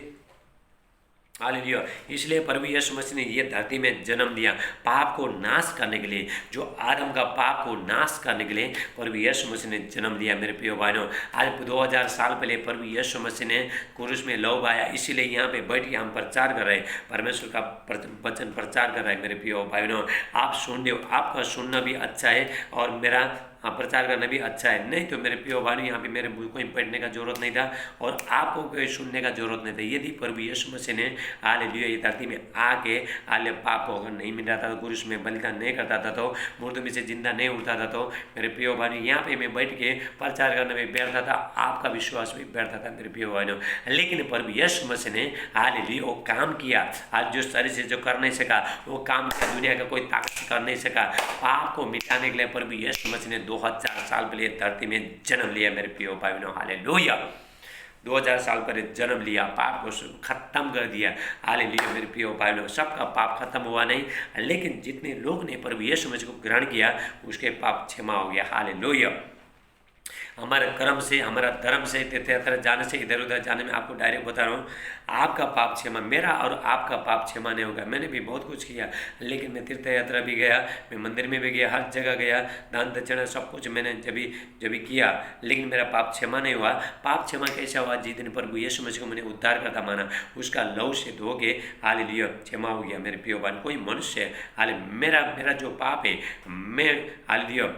हालेलुया, इसलिए प्रभु यीशु मसीह ने ये धरती में जन्म दिया पाप को नाश करने के लिए, जो आदम का पाप को नाश करने के लिए प्रभु यीशु मसीह ने जन्म दिया। मेरे प्रिय भाइयों, आज 2000 साल पहले प्रभु यीशु मसीह ने क्रूस में लहू बहाया, इसीलिए यहाँ पे बैठ के हम प्रचार कर रहे हैं, परमेश्वर का वचन प्रचार कर रहे हैं। मेरे प्रिय भाइयों, आप सुन रहे हो, आपका सुनना भी अच्छा है और मेरा प्रचार करना भी अच्छा है। नहीं तो मेरे प्रिय भाइयों, यहाँ पे मेरे कोई पढ़ने का जरूरत नहीं था और आपको कोई सुनने का जरूरत नहीं था। यदि प्रभु यीशु मसीह ने हालेलुया ये धरती में आके हाल पाप को अगर नहीं मिटाता था, क्रूस में बलिदान नहीं करता था, तो मुर्दों में से जिंदा नहीं उठता था, तो मेरे प्रिय भाइयों यहाँ पे मैं बैठ के प्रचार करने में व्यर्थ था, आपका विश्वास भी व्यर्थ था मेरे प्रिय भाइयों। लेकिन प्रभु यीशु मसीह ने हालेलुया वो काम किया, आज जो शरीर से जो कर नहीं सका वो काम दुनिया का कोई ताकत कर नहीं सका। पाप को मिटाने के लिए प्रभु यीशु मसीह ने 2000 साल पहले धरती में जन्म लिया। मेरे प्रिय भाइयों, हालेलुया, 2000 साल पहले जन्म लिया, पाप को खत्म कर दिया। हालेलुया मेरे प्रिय भाइयों, सबका पाप खत्म हुआ नहीं, लेकिन जितने लोग ने प्रभु यीशु मसीह को ग्रहण किया उसके पाप क्षमा हो गया। हालेलुया। हमारे कर्म से, हमारा धर्म से, तीर्थ यात्रा जाने से, इधर उधर जाने में आपको डायरेक्ट बता रहा हूँ, आपका पाप क्षमा, मेरा और आपका पाप क्षमा नहीं होगा। मैंने भी बहुत कुछ किया, लेकिन मैं तीर्थ यात्रा भी गया, मैं मंदिर में भी गया, हर जगह गया, दान दक्षिणा सब कुछ मैंने जब भी किया, लेकिन मेरा पाप क्षमा नहीं हुआ। पाप क्षमा कैसा हुआ? जिस दिन प्रभु यीशु मसीह को मैंने उद्धार करता माना, उसका लहू से धो के हालेलुया क्षमा हो गया मेरे प्रिय भाई। कोई मनुष्य हाले मेरा जो पाप है, मैं हालेलुया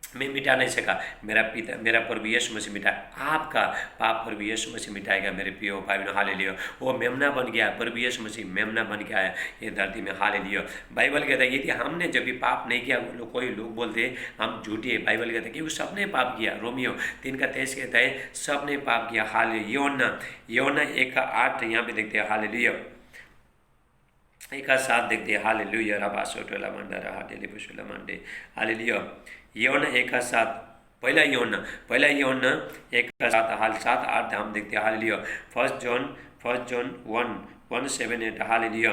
मैं मिटा नहीं सका, मेरा पिता, मेरा प्रभु यीशु मसीह मिटा। आपका पाप प्रभु यीशु मसीह मिटाएगा मेरे प्रिय भाई बहनों। हालेलुया। वो मेमना बन गया, प्रभु यीशु मसीह मेमना बन के आया ये धरती में। हालेलुया। बाइबल कहता है यदि हमने जब भी पाप नहीं किया, कोई लोग बोलते हम झूठे, बाइबल कहता है कि वो सबने पाप किया। रोमियो 3:23 कहता है सबने पाप किया। हालेलुया। योना 1:8 यहाँ पे देखते हैं। हालेलुया 1:7 देखते हैं। हालेलुया। राबासोटोला मंडा रहा डेली पुशुला मंडे। हालेलुया। योना 1:7, पहला योना 1:7 हाल 7-8 हम देखते हैं। हालेलुया। 1 जॉन 1:7-8। हालेलुया।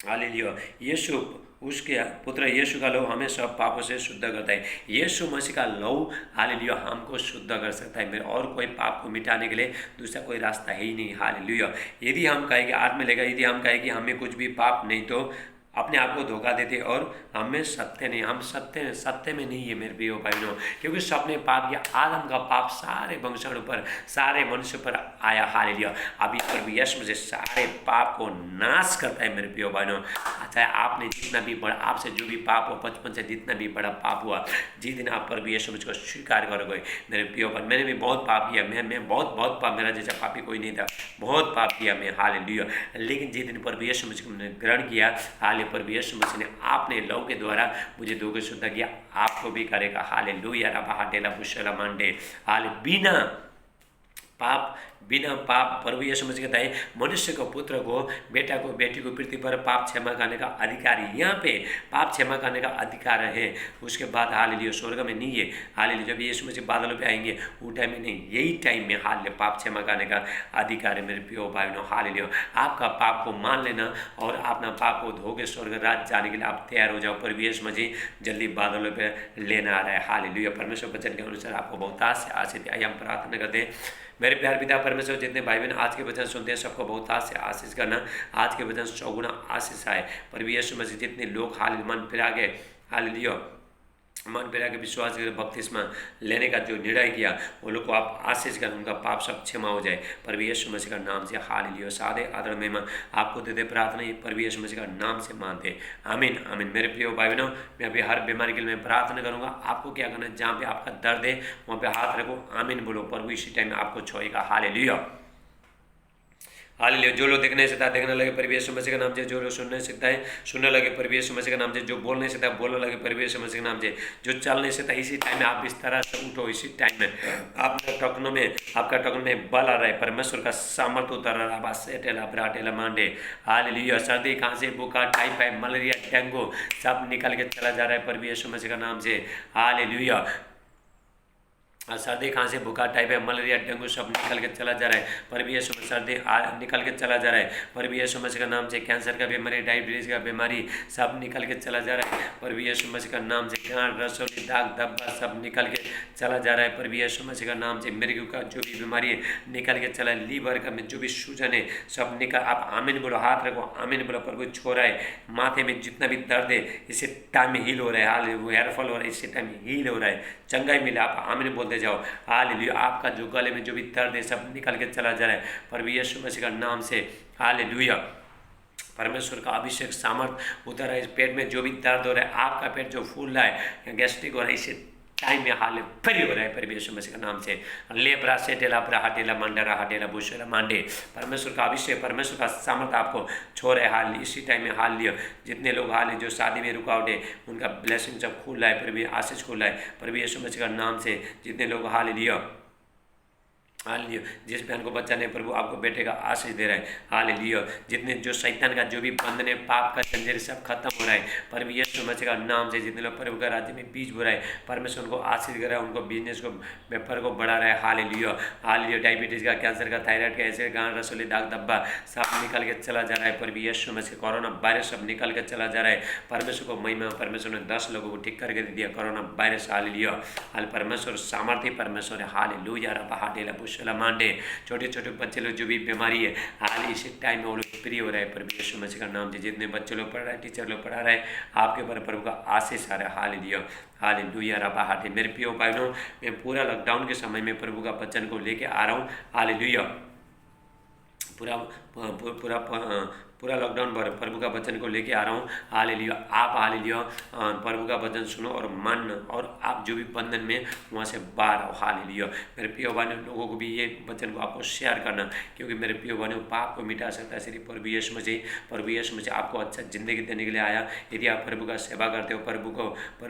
हालेलुया। यीशु उसके पुत्र यीशु का लहू हमें सब पापों से शुद्ध करता है। यीशु मसीह का लहू हालेलुया हमको शुद्ध कर सकता है। मेरे और कोई पाप को मिटाने के लिए दूसरा कोई रास्ता है ही नहीं। हालेलुया। यदि हम कहें कि आत्मा लेगा, यदि हम कहें कि हमें कुछ भी पाप नहीं, तो अपने आप को धोखा देते और हमें सत्य नहीं, हम सत्य में नहीं है मेरे प्रिय भाइयों, क्योंकि सबने पाप किया। आदम का पाप सारे वंशाणु पर, सारे मनुष्य पर आया। हालेलुया। अभी प्रभु यीशु मसीह सारे पाप को नाश करता है मेरे प्रिय भाइयों। चाहे आपने जितना भी बड़ा, आपसे जो भी पाप हो, बचपन से जितना भी बड़ा पाप हुआ, जिस दिन आप प्रभु यीशु मसीह को स्वीकार करोगे मेरे प्रिय भाई, मैंने भी बहुत पाप किया, मैं बहुत पाप, मेरा जैसा पापी कोई नहीं था, बहुत पाप किया मैं। हालेलुया। लेकिन जिस दिन प्रभु यीशु मसीह को मैंने ग्रहण किया, प्रभु यीशु मसीह ने आपने लहू के द्वारा मुझे धो के शुद्ध किया, आपको भी करेगा। हालेलुया। रबा डेला बुशला मंडे। हाल बिना पाप प्रभु यीशु मसीह कहता है मनुष्य को, पुत्र को, बेटा को, बेटी को पृथ्वी पर पाप क्षमा करने का अधिकार है। यहाँ पे पाप क्षमा करने का अधिकार है। उसके बाद हालेलुया स्वर्ग में नहीं है। हालेलुया जब यीशु मसीह बादलों पे आएंगे वो टाइम में नहीं, यही टाइम में हालेलुया पाप क्षमा करने का अधिकार है मेरे प्रिय भाई बहनों। हालेलुया। आपका पाप को मान लेना और अपना पाप को धो के स्वर्ग राज जाने के लिए आप तैयार हो जाओ। प्रभु यीशु मसीह जल्दी बादलों पे लेना आ रहा है। हालेलुया। परमेश्वर वचन के अनुसार आपको बहुत आशीष आइए हम प्रार्थना करते हैं। मेरे प्यार पिता परमेश्वर, जितने भाई बहन आज के वचन सुनते हैं सबको बहुत से आशीष करना, आज के वचन 100 गुना आशीष आए। प्रभु यीशु मसीह जितने लोग हाल मन फिरा के हालेलुया मन फिरा के विश्वास कर बपतिस्मा लेने का जो निर्णय किया, वो लोग को आप आशीष कर, उनका पाप सब क्षमा हो जाए प्रभु यीशु मसीह का नाम से। हालेलुया। सादे आदर महिमा आपको देते प्रार्थना ये प्रभु यीशु मसीह का नाम से मानते। आमीन आमीन। मेरे प्रिय भाई बहनों, मैं अभी हर बीमारी के लिए मैं प्रार्थना करूंगा। आपको क्या करना है, जहाँ पे आपका दर्द है वहाँ पे हाथ रखो, आमीन बोलो, प्रभु इसी टाइम में आपको छोड़ेगा। हालेलुया। हालेलुया। जो लोग देखने सकता है देखने लगे प्रभु यीशु मसीह का नाम से, जो लोग सुनने सकता है सुनने लगे प्रभु यीशु मसीह का नाम से, जो बोल नहीं सकता बोलने लगे प्रभु यीशु मसीह के नाम से, जो चल नहीं सकता इसी टाइम में आप इस तरह से उठो। इसी टाइम में आपका टखनों में बल आ रहा है, परमेश्वर का सामर्थ्य उतर रहा है। बस टेला ब्राटेला मांडे। हालेलुया। सर्दी, खांसी, बुखार, टाइफाइड, मलेरिया, डेंगू सब निकल के चला जा रहा है प्रभु यीशु मसीह का नाम से। हालेलुया। सर्दी, खांसी, बुखार, टाइफाइड, मलेरिया, डेंगू सब निकल के चला जा रहा है प्रभु यीशु मसीह। सर्दी निकल के चला जा रहा है प्रभु यीशु मसीह का नाम से। कैंसर का बीमारी, डायबिटीज का बीमारी सब निकल के चला जा रहा है प्रभु यीशु मसीह का नाम से। गांठ, रसोली, दाग, धब्बा सब निकल के चला जा रहा है प्रभु यीशु मसीह का नाम से। मृत्यु का जो भी बीमारी है निकल के चला, लीवर का में जो भी सूजन है सब निकल, आप आमीन बोलो, हाथ रखो, आमीन बोलो, प्रभु छो रहा है। माथे में जितना भी दर्द है इसी टाइम में हील हो रहा है। हेयरफॉल हो रहा है इसी टाइम में हील हो रहा है, चंगाई मिला, आप आमीन बोलते जाओ। हालेलुया। आपका जो गले में जो भी दर्द है सब निकल के चला जा रहा है प्रभु यीशु मसीह का नाम से। हालेलुया। परमेश्वर का अभिषेक सामर्थ उतर है। इस पेट में जो भी दर्द हो रहा है, आपका पेट जो फूल रहा है, गैस्ट्रिक हो रहा है, इसी टाइम में हाल फ्री हो रहा है प्रभु यीशु मसीह के नाम से। लेपरा सेटेला ब्राहटेला मंडरा हटेला बुशेला मांडे। परमेश्वर का अभिषेक, परमेश्वर का सामर्थ आपको छो रहे हाल इसी टाइम में। हाल लियो जितने लोग हाल जो शादी में रुकावट है उनका ब्लेसिंग सब खुल रहा है, प्रभु आशीष खुल रहा है प्रभु यीशु मसीह का नाम से। जितने लोग हाल लियो हालेलुया। जिस बहन को बच्चा नहीं, प्रभु आपको बेटे का आशीष दे रहा है। हालेलुया। जितने जो शैतान का जो भी बंधन है, पाप का जंजीर सब खत्म हो रहा है प्रभु यीशु मसीह का नाम से। जितने लोग प्रभु का राज्य में बीज बो रहा है, परमेश्वर उनको आशीष कर रहा है, उनको बिजनेस को, व्यापार को बढ़ा रहा है। हालेलुया। हालेलुया। डायबिटीज़ का, कैंसर का, थायराइड का, ऐसे गांठ, रसोली, दाग धब्बा सब निकल के चला जा रहा है प्रभु यीशु मसीह। कोरोना वायरस सब निकल के चला जा रहा है। परमेश्वर को महिमा। परमेश्वर ने 10 लोगों को ठीक करके दे दिया कोरोना वायरस। हालेलुया। हाल परमेश्वर सामर्थ्य परमेश्वर है। हालेलुया। रबा हाडेला बुशला मांडे। छोटे छोटे बच्चे लोग जो भी बीमारी है, हाल इसी टाइम में वो लोग फ्री हो रहे हैं प्रभु यीशु मसीह का नाम से। जितने बच्चे लोग पढ़ रहे हैं, टीचर लोग पढ़ा रहे हैं, आपके ऊपर प्रभु का आशीष आ रहा है। हालेलुया। हालेलुया। रबा हाडे। मेरे प्रिय भाइयों, मैं पूरा लॉकडाउन के समय में प्रभु का वचन को लेके आ रहा हूँ। हालेलुया। पूरा पूरा पूरा लॉकडाउन भर प्रभु का वचन को लेके आ रहा हूँ। हालेलुया। आप हालेलुया प्रभु का वचन सुनो और मानना, और आप जो भी बंधन में वहाँ से बाहर आओ। हालेलुया। मेरे प्रिय भाइयों, लोगों को भी ये वचन को आपको शेयर करना, क्योंकि मेरे प्रिय भाइयों, पाप को मिटा सकता है सिर्फ प्रभु यीशु मसीह। प्रभु यीशु मसीह आपको अच्छा जिंदगी देने के लिए आया। यदि आप प्रभु का सेवा करते हो, प्रभु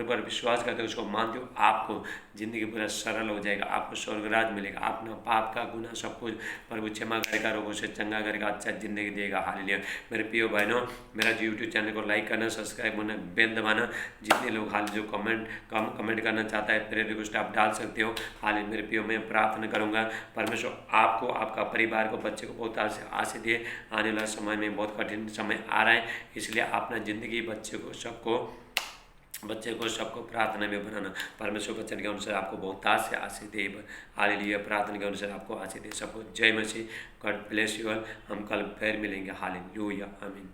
पर विश्वास करते हो, उसको मानते हो, आपको जिंदगी पूरा सरल हो जाएगा। आपको स्वर्गराज मिलेगा। अपना पाप का गुनाह सब कुछ प्रभु क्षमा करेगा, रोगों से चंगा करेगा, अच्छा जिंदगी देगा। हालेलुया। मेरे प्रिय भाइयों, मेरा जो यूट्यूब चैनल को लाइक करना, सब्सक्राइब करना, बेल दबाना। जितने लोग हाल जो कमेंट करना चाहता है, प्रेयर रिक्वेस्ट आप डाल सकते हो। हाल मेरे प्रिय, मैं प्रार्थना करूंगा परमेश्वर आपको, आपका परिवार को, बच्चे को बहुत आशीष दे। आने वाला समय में बहुत कठिन समय आ रहा है, इसलिए अपना जिंदगी बच्चे को सबको प्रार्थना में बनाना। परमेश्वर वचन के अनुसार आपको बहुत से आशीष दे। हालेलुया। प्रार्थना के अनुसार आपको आशीष दे। सबको जय मसीह। God bless you all. हम कल फिर मिलेंगे। हालेलुया। आमीन।